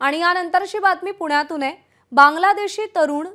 आणि यानंतरची बातमी पुण्यातून आहे। बांगलादेशी तरुण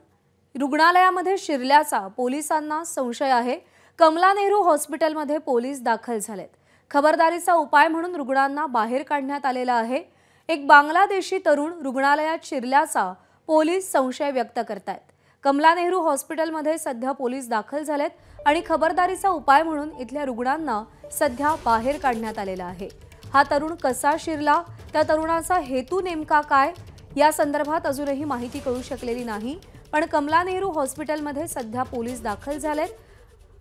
रुग्णालयामध्ये शिरल्याचा पोलिसांना संशय आहे। कमला नेहरू हॉस्पिटलमध्ये पोलीस दाखल झालेत। खबरदारीचा उपाय म्हणून रुग्णांना बाहेर काढण्यात आलेला आहे। एक बांगलादेशी तरुण रुग्णालयात शिरल्याचा पोलीस संशय व्यक्त करतायत। कमला नेहरू हॉस्पिटलमध्ये सध्या पोलीस दाखल झालेत आणि खबरदारीचा उपाय म्हणून इथल्या रुग्णांना सध्या बाहेर काढण्यात आलेला आहे। हा तरुण कसा शिरला, त्या तरुणाचा हेतू नेमका काय या संदर्भात अजूनही माहिती कळू शकलेली नाही। पण कमला नेहरू हॉस्पिटलमध्ये सध्या पोलीस दाखल झालेत।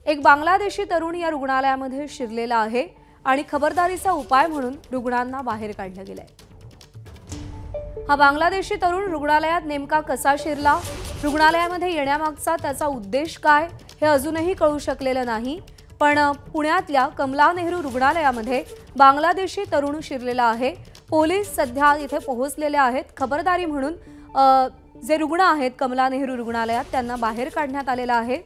एक बांगलादेशी तरुण या रुग्णालयामध्ये शिरलेला आहे आणि खबरदारीचा उपाय म्हणून रुग्णांना बाहेर काढलं गेलंय। हा बांगलादेशी तरुण रुग्णालयात नेमका कसा शिरला, रुग्णालयामध्ये येण्यामागचा त्याचा उद्देश काय हे अजूनही कळू शकलेलं नाही। पण पुण्यातल्या कमला नेहरू रुग्णालयामध्ये बांगलादेशी तरुण शिरलेला आहे। पोलीस सध्या इथे पोहोचलेले आहेत। खबरदारी म्हणून जे रुग्ण आहेत कमला नेहरू रुग्णालयात त्यांना बाहेर काढण्यात आलेला आहे।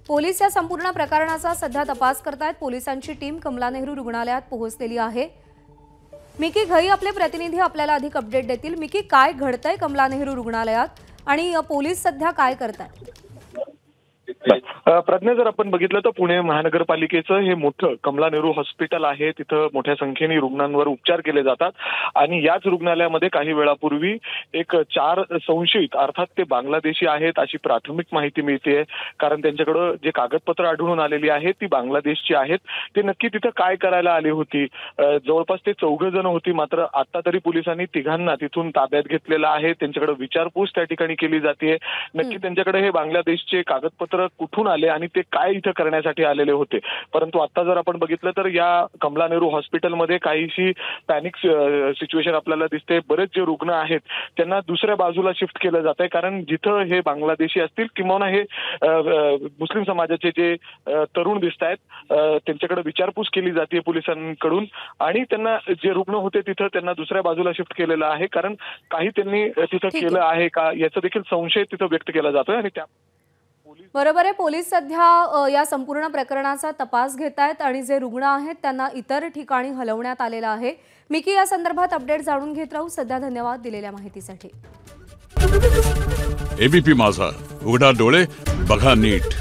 पोलीस या संपूर्ण प्रकरणाचा सध्या तपास करतायत। पोलिसांची टीम कमला नेहरू रुग्णालयात पोहोचलेली आहे। मिकी घई आपले प्रतिनिधी आपल्याला अधिक अपडेट देतील। मिकी, काय घडतंय कमला नेहरू रुग्णालयात आणि पोलीस सध्या काय करतायत? प्रज्ञा, जर आपण बघितलं तर पुणे महानगरपालिकेचं हे मोठं कमला नेहरू हॉस्पिटल आहे। तिथं मोठ्या संख्येने रुग्णांवर उपचार केले जातात आणि याच रुग्णालयामध्ये काही वेळापूर्वी एक 4 संशयित अर्थात ते बांगलादेशी आहेत अशी प्राथमिक माहिती मिळते। कारण त्यांच्याकडे जे कागदपत्र आढळून आलेली आहेत ती बांगलादेशची आहेत। ते नक्की तिथं काय करायला आली होती? जवळपास ते 4 जण होती। मात्र आता तरी पोलिसांनी तिघांना तिथून ताब्यात घेतलेलं आहे। त्यांच्याकडे विचारपूस त्या ठिकाणी केली जाते। नक्की त्यांच्याकडे हे बांगलादेशचे कागदपत्र कुठून आले आणि ते काय इथं करण्यासाठी आलेले होते। परंतु आता जर आपण बघितलं तर या कमला नेहरू हॉस्पिटलमध्ये काहीशी पॅनिक सिच्युएशन आपल्याला दिसते। बरेच जे रुग्ण आहेत त्यांना दुसऱ्या बाजूला शिफ्ट केलं जात आहे। कारण जिथं हे बांगलादेशी असतील किंवा हे मुस्लिम समाजाचे जे तरुण दिसत आहेत त्यांच्याकडे विचारपूस केली जाते पोलिसांकडून आणि त्यांना जे रुग्ण होते तिथं त्यांना दुसऱ्या बाजूला शिफ्ट केलेलं आहे। कारण काही त्यांनी तिथं केलं आहे का याचा देखील संशय तिथं व्यक्त केला जातोय आणि त्या बरोबर आहे। पोलीस सध्या या संपूर्ण प्रकरणाचा तपास घेत आहेत आणि जे रुग्ण आहेत त्यांना इतर ठिकाणी हलवण्यात आलेलं आहे। मिकी, या संदर्भात अपडेट जाणून घेत राहू। सध्या धन्यवाद दिलेल्या माहितीसाठी। एबीपी माझा, उघडा डोळे बघा नीट।